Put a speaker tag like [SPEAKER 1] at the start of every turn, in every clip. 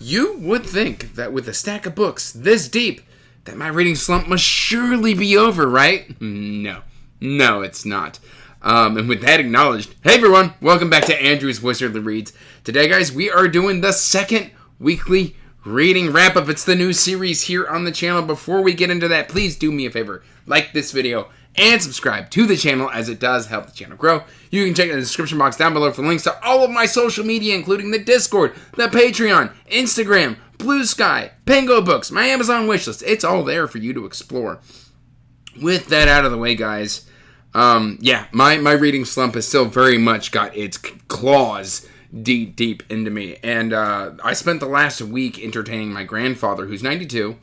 [SPEAKER 1] You would think that with a stack of books this deep, that my reading slump must surely be over, right? No, it's not. And with that acknowledged, hey everyone, welcome back to Andrew's Wizardly Reads. Today, guys, we are doing the second weekly reading wrap-up. It's the new series here on the channel. Before we get into that, please do me a favor, like this video and subscribe to the channel, as it does help the channel grow. You can check in the description box down below for links to all of my social media, including the Discord, the Patreon, Instagram, Blue Sky, Pengo Books, my Amazon wishlist. It's all there for you to explore. With that out of the way, guys, my reading slump has still very much got its claws deep into me. And I spent the last week entertaining my grandfather, who's 92.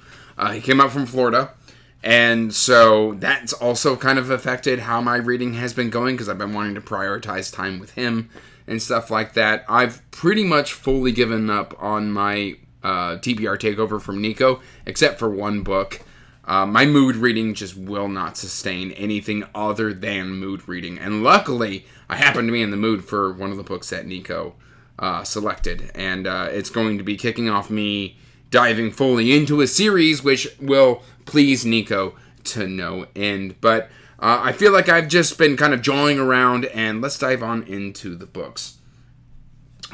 [SPEAKER 1] He came out from Florida. And so that's also kind of affected how my reading has been going, because I've been wanting to prioritize time with him and stuff like that. I've pretty much fully given up on my TBR takeover from Nico, except for one book. My mood reading just will not sustain anything other than mood reading. And luckily, I happen to be in the mood for one of the books that Nico selected. And it's going to be kicking off me diving fully into a series which will please Nico to no end. But I feel like I've just been kind of jawing around, and let's dive on into the books.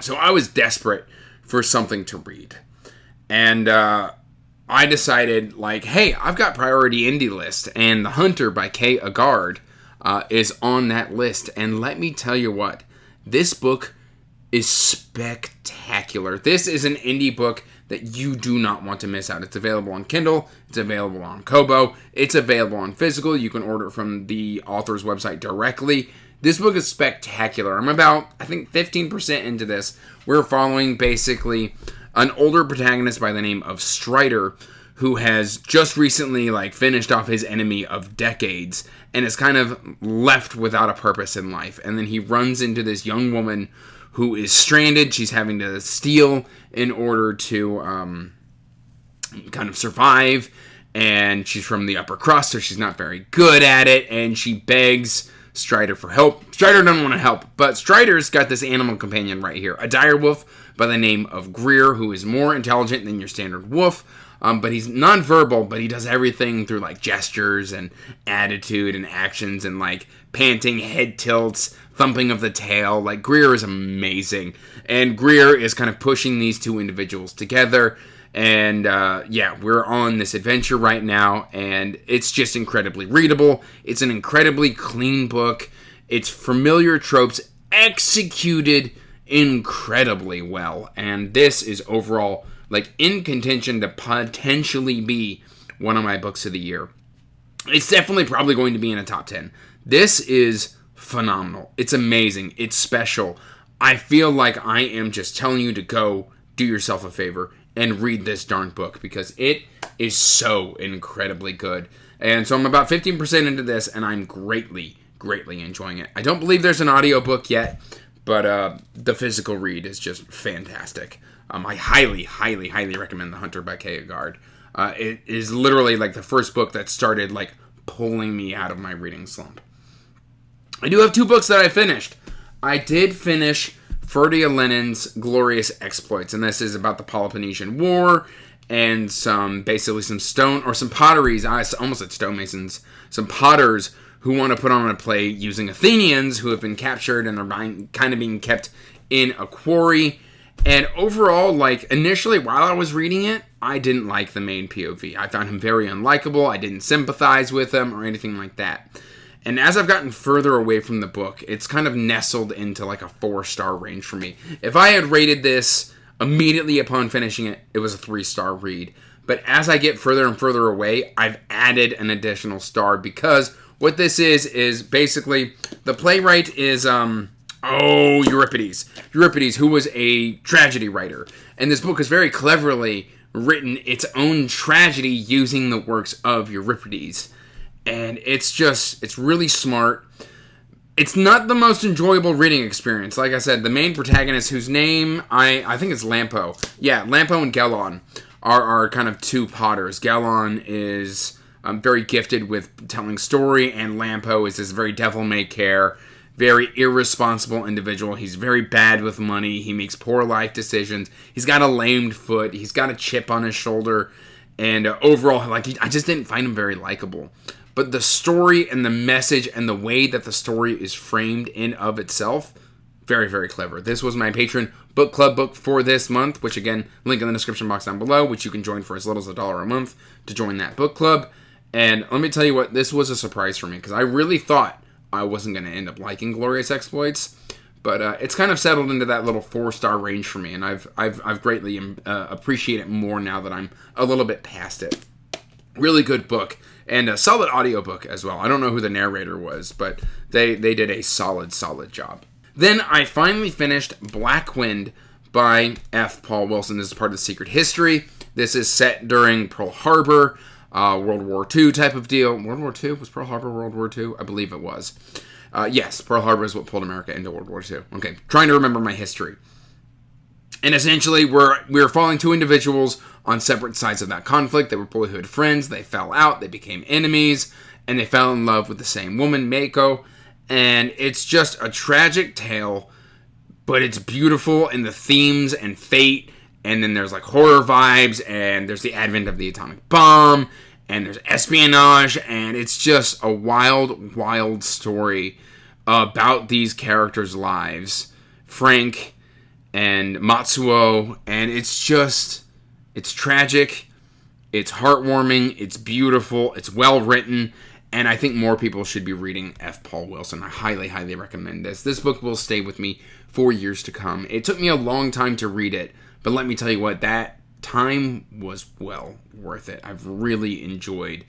[SPEAKER 1] So I was desperate for something to read. And I decided, hey, I've got Priority Indie List, and The Hunter by Agard is on that list. And let me tell you what, this book is spectacular. This is an indie book that you do not want to miss out. It's available on Kindle, it's available on Kobo, it's available on physical. You can order it from the author's website directly. This book is spectacular. I'm about, I think, 15% into this. We're following basically an older protagonist by the name of Strider, who has just recently finished off his enemy of decades and is kind of left without a purpose in life. And then he runs into this young woman who is stranded. She's having to steal in order to kind of survive. And she's from the upper crust, so she's not very good at it. And she begs Strider for help. Strider doesn't want to help, but Strider's got this animal companion right here, a direwolf by the name of Greer, who is more intelligent than your standard wolf. But he's nonverbal, but he does everything through gestures and attitude and actions and panting, head tilts, thumping of the tail. Greer is amazing. And Greer is kind of pushing these two individuals together. And we're on this adventure right now, and it's just incredibly readable. It's an incredibly clean book. It's familiar tropes executed incredibly well. And this is overall in contention to potentially be one of my books of the year. It's definitely probably going to be in a top 10. This is phenomenal. It's amazing. It's special. I feel like I am just telling you to go do yourself a favor and read this darn book, because it is so incredibly good. And so I'm about 15% into this, and I'm greatly enjoying it. I don't believe there's an audiobook yet, but the physical read is just fantastic. I highly recommend The Hunter by Agard. It is literally the first book that started pulling me out of my reading slump. I do have two books that I finished. I did finish Ferdia Lennon's Glorious Exploits, and this is about the Peloponnesian War and some potteries. I almost said stonemasons. Some potters who want to put on a play using Athenians who have been captured and are kind of being kept in a quarry. And overall, initially, while I was reading it, I didn't like the main POV. I found him very unlikable. I didn't sympathize with him or anything like that. And as I've gotten further away from the book, it's kind of nestled into a 4-star range for me. If I had rated this immediately upon finishing it, it was a 3-star read. But as I get further and further away, I've added an additional star, because what this is basically the playwright is Euripides. Euripides, who was a tragedy writer. And this book is very cleverly written its own tragedy using the works of Euripides. And it's really smart. It's not the most enjoyable reading experience. Like I said, the main protagonist, whose name, I think it's Lampo. Yeah, Lampo and Gelon are kind of two potters. Gelon is very gifted with telling story, and Lampo is this very devil-may-care very irresponsible individual. He's very bad with money. He makes poor life decisions. He's got a lamed foot. He's got a chip on his shoulder. And overall, I just didn't find him very likable. But the story and the message and the way that the story is framed in of itself, very, very clever. This was my Patreon book club book for this month, which again, link in the description box down below, which you can join for as little as $1 a month to join that book club. And let me tell you what, this was a surprise for me, because I really thought I wasn't going to end up liking Glorious Exploits, but it's kind of settled into that little 4-star range for me, and I've greatly appreciate it more now that I'm a little bit past it. Really good book, and a solid audiobook as well. I don't know who the narrator was, but they did a solid job. Then I finally finished Blackwind by F. Paul Wilson. This is part of the Secret History. This is set during Pearl Harbor, World War II type of deal. World War II? Was Pearl Harbor World War II? I believe it was. Yes, Pearl Harbor is what pulled America into World War II. Okay, trying to remember my history. And essentially, we're following two individuals on separate sides of that conflict. They were boyhood friends. They fell out. They became enemies. And they fell in love with the same woman, Mako. And it's just a tragic tale, but it's beautiful in the themes and fate. And then there's like horror vibes. And there's the advent of the atomic bomb. And there's espionage. And it's just a wild story about these characters' lives. Frank and Matsuo, and it's tragic, it's heartwarming, it's beautiful, it's well written, and I think more people should be reading F. Paul Wilson. I highly recommend this. This book will stay with me for years to come. It took me a long time to read it, but let me tell you what, that time was well worth it. I've really enjoyed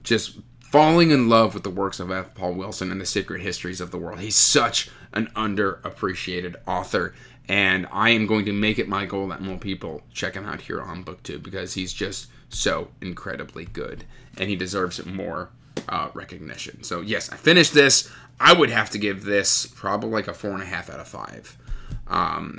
[SPEAKER 1] just falling in love with the works of F. Paul Wilson and the secret histories of the world. He's such an underappreciated author. And I am going to make it my goal that more people check him out here on BookTube, because he's just so incredibly good. And he deserves more recognition. So yes, I finished this. I would have to give this probably like a 4.5 out of 5.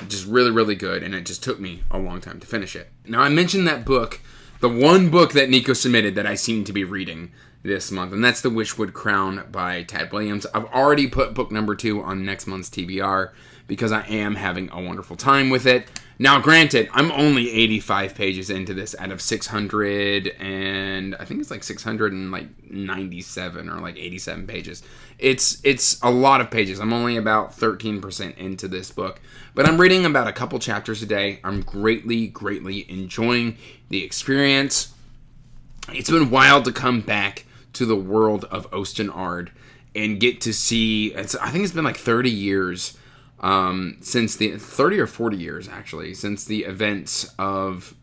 [SPEAKER 1] Just really good. And it just took me a long time to finish it. Now I mentioned that book, the one book that Nico submitted that I seem to be reading this month. And that's The Witchwood Crown by Tad Williams. I've already put book number 2 on next month's TBR, because I am having a wonderful time with it. Now, granted, I'm only 85 pages into this out of 600, and I think it's like 697 or like 87 pages. It's a lot of pages. I'm only about 13% into this book, but I'm reading about a couple chapters a day. I'm greatly enjoying the experience. It's been wild to come back to the world of Ostenard and get to see, I think it's been like 30 years since the 30 or 40 years actually since the events of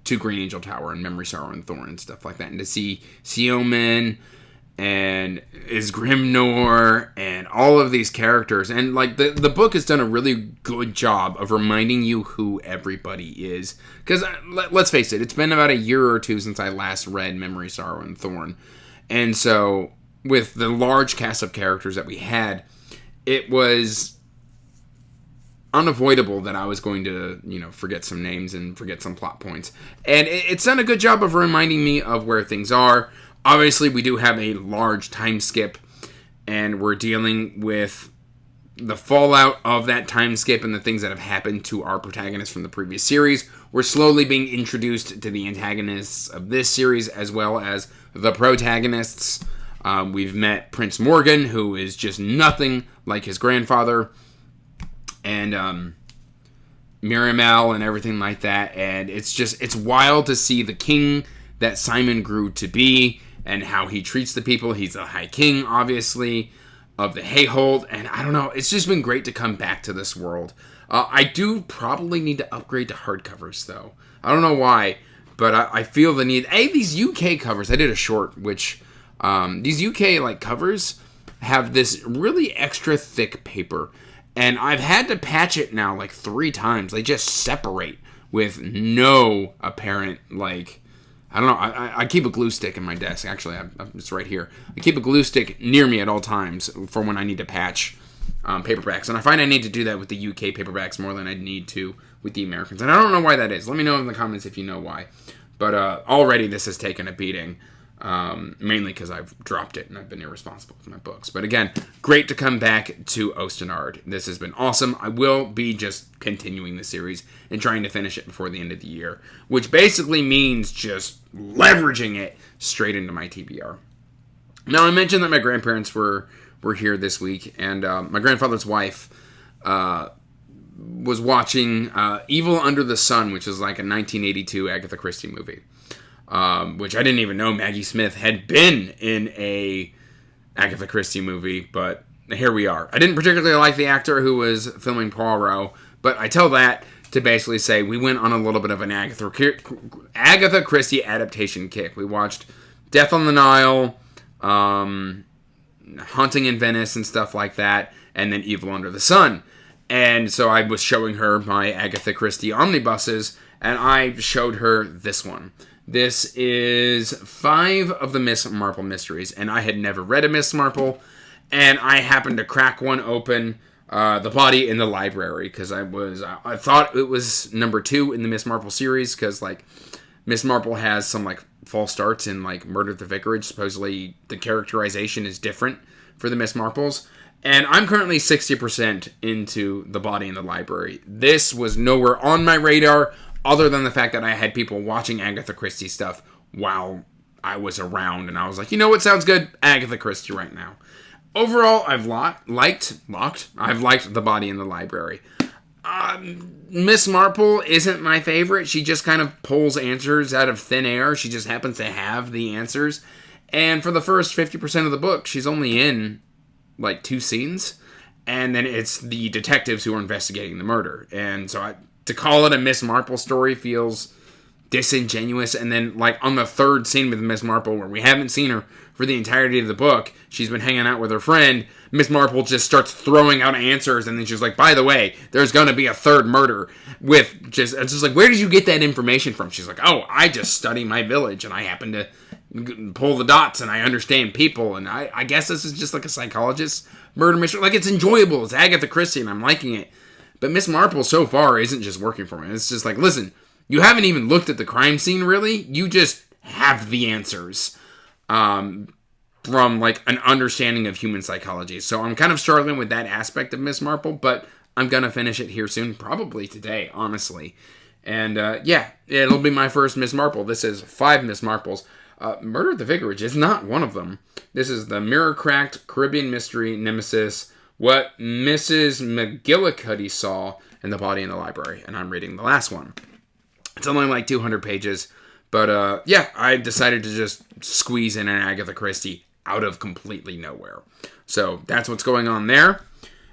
[SPEAKER 1] To Green Angel Tower and Memory, Sorrow, and Thorn and stuff like that, and to see Seoman and Isgrimnor and all of these characters, and like the book has done a really good job of reminding you who everybody is, because let's face it, it's been about a year or two since I last read Memory, Sorrow, and Thorn, and so with the large cast of characters that we had, it was unavoidable that I was going to, forget some names and forget some plot points. And it's done a good job of reminding me of where things are. Obviously, we do have a large time skip, and we're dealing with the fallout of that time skip and the things that have happened to our protagonists from the previous series. We're slowly being introduced to the antagonists of this series, as well as the protagonists. We've met Prince Morgan, who is just nothing like his grandfather, and Miriamal and everything like that, and it's wild to see the king that Simon grew to be, and how he treats the people. He's a high king, obviously, of the Hayhold, and I don't know, it's just been great to come back to this world. I do probably need to upgrade to hardcovers, though. I don't know why, but I feel the need. These UK covers, I did a short, which, these UK, covers have this really extra thick paper, and I've had to patch it now 3 times. They just separate with no apparent, I don't know. I keep a glue stick in my desk. Actually, it's right here. I keep a glue stick near me at all times for when I need to patch paperbacks. And I find I need to do that with the UK paperbacks more than I need to with the Americans. And I don't know why that is. Let me know in the comments if you know why. But already this has taken a beating. Mainly because I've dropped it and I've been irresponsible with my books. But again, great to come back to Ostenard. This has been awesome. I will be just continuing the series and trying to finish it before the end of the year, which basically means just leveraging it straight into my TBR. Now, I mentioned that my grandparents were here this week, and my grandfather's wife was watching Evil Under the Sun, which is like a 1982 Agatha Christie movie. Which I didn't even know Maggie Smith had been in a Agatha Christie movie, but here we are. I didn't particularly like the actor who was filming Poirot, but I tell that to basically say we went on a little bit of an Agatha Christie adaptation kick. We watched Death on the Nile, Haunting in Venice and stuff like that, and then Evil Under the Sun. And so I was showing her my Agatha Christie omnibuses, and I showed her this one. This is 5 of the Miss Marple mysteries, and I had never read a Miss Marple, and I happened to crack one open, The Body in the Library, because I thought it was number 2 in the Miss Marple series, because, like, Miss Marple has some, like, false starts in, like, Murder at the Vicarage. Supposedly, the characterization is different for the Miss Marples, and I'm currently 60% into The Body in the Library. This was nowhere on my radar, other than the fact that I had people watching Agatha Christie stuff while I was around, and I was like, you know what sounds good? Agatha Christie right now. Overall, I've liked The Body in the Library. Miss Marple isn't my favorite. She just kind of pulls answers out of thin air. She just happens to have the answers. And for the first 50% of the book, she's only in, like, 2 scenes. And then it's the detectives who are investigating the murder. And so to call it a Miss Marple story feels disingenuous. And then, like, on the 3rd scene with Miss Marple, where we haven't seen her for the entirety of the book, she's been hanging out with her friend, Miss Marple just starts throwing out answers, and then she's like, by the way, there's going to be a 3rd murder it's just like, where did you get that information from? She's like, oh, I just study my village, and I happen to pull the dots, and I understand people, and I guess this is just like a psychologist murder mystery. Like, it's enjoyable, it's Agatha Christie, and I'm liking it. But Miss Marple so far isn't just working for me. It's just like, listen, you haven't even looked at the crime scene, really. You just have the answers from, like, an understanding of human psychology. So I'm kind of struggling with that aspect of Miss Marple, but I'm going to finish it here soon, probably today, honestly. And, yeah, it'll be my first Miss Marple. This is 5 Miss Marples. Murder at the Vicarage is not one of them. This is the Mirror-Cracked Caribbean Mystery Nemesis, What Mrs. McGillicuddy Saw, and The Body in the Library. And I'm reading the last one. It's only like 200 pages. But, yeah, I decided to just squeeze in an Agatha Christie out of completely nowhere. So that's what's going on there.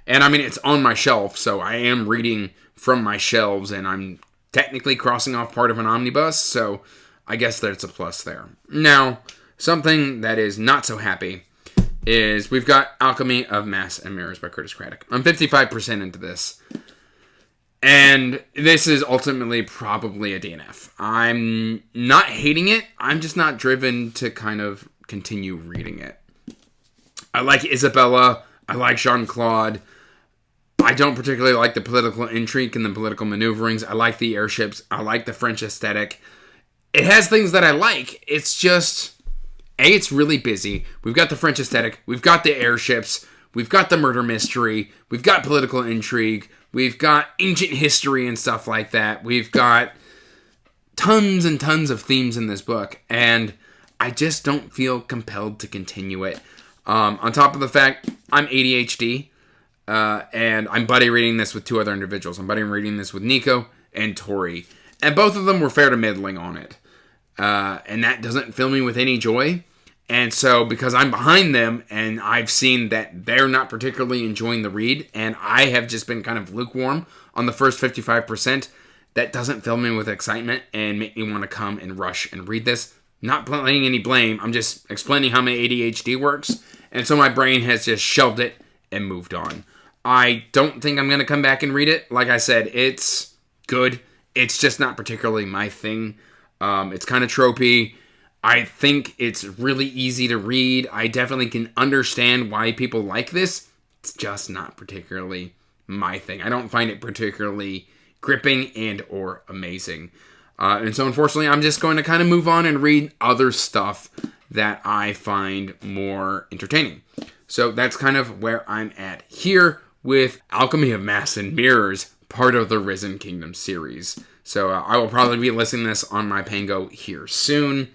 [SPEAKER 1] And, I mean, it's on my shelf, so I am reading from my shelves, and I'm technically crossing off part of an omnibus, so I guess that's a plus there. Now, something that is not so happy is we've got Alchemy of Mass and Mirrors by Curtis Craddock. I'm 55% into this. And this is ultimately probably a DNF. I'm not hating it. I'm just not driven to kind of continue reading it. I like Isabella. I like Jean-Claude. I don't particularly like the political intrigue and the political maneuverings. I like the airships. I like the French aesthetic. It has things that I like. It's just... it's really busy. We've got the French aesthetic. We've got the airships. We've got the murder mystery. We've got political intrigue. We've got ancient history and stuff like that. We've got tons and tons of themes in this book. And I just don't feel compelled to continue it. On top of the fact, I'm ADHD. And I'm buddy reading this with 2 other individuals. I'm buddy reading this with Nico and Tori. And both of them were fair to middling on it. And that doesn't fill me with any joy. And so, because I'm behind them, and I've seen that they're not particularly enjoying the read, and I have just been kind of lukewarm on the first 55%, that doesn't fill me with excitement and make me want to come and rush and read this. Not laying any blame, I'm just explaining how my ADHD works, and so my brain has just shelved it and moved on. I don't think I'm going to come back and read it. Like I said, it's good. It's just not particularly my thing. It's kind of tropey. I think it's really easy to read. I definitely can understand why people like this. It's just not particularly my thing. I don't find it particularly gripping and or amazing. And so unfortunately, I'm just going to kind of move on and read other stuff that I find more entertaining. So that's kind of where I'm at here with Alchemy of Mass and Mirrors, part of the Risen Kingdom series. So I will probably be listing this on my Pango here soon.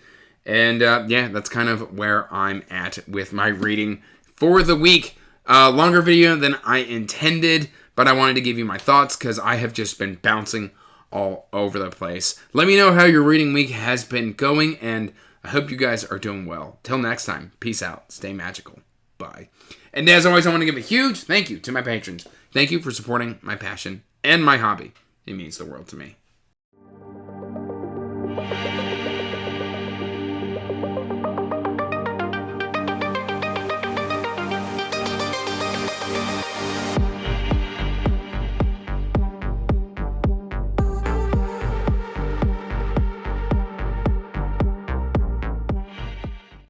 [SPEAKER 1] And yeah, that's kind of where I'm at with my reading for the week. Longer video than I intended, but I wanted to give you my thoughts because I have just been bouncing all over the place. Let me know how your reading week has been going, and I hope you guys are doing well. Till next time, peace out, stay magical, bye. And as always, I want to give a huge thank you to my patrons. Thank you for supporting my passion and my hobby. It means the world to me.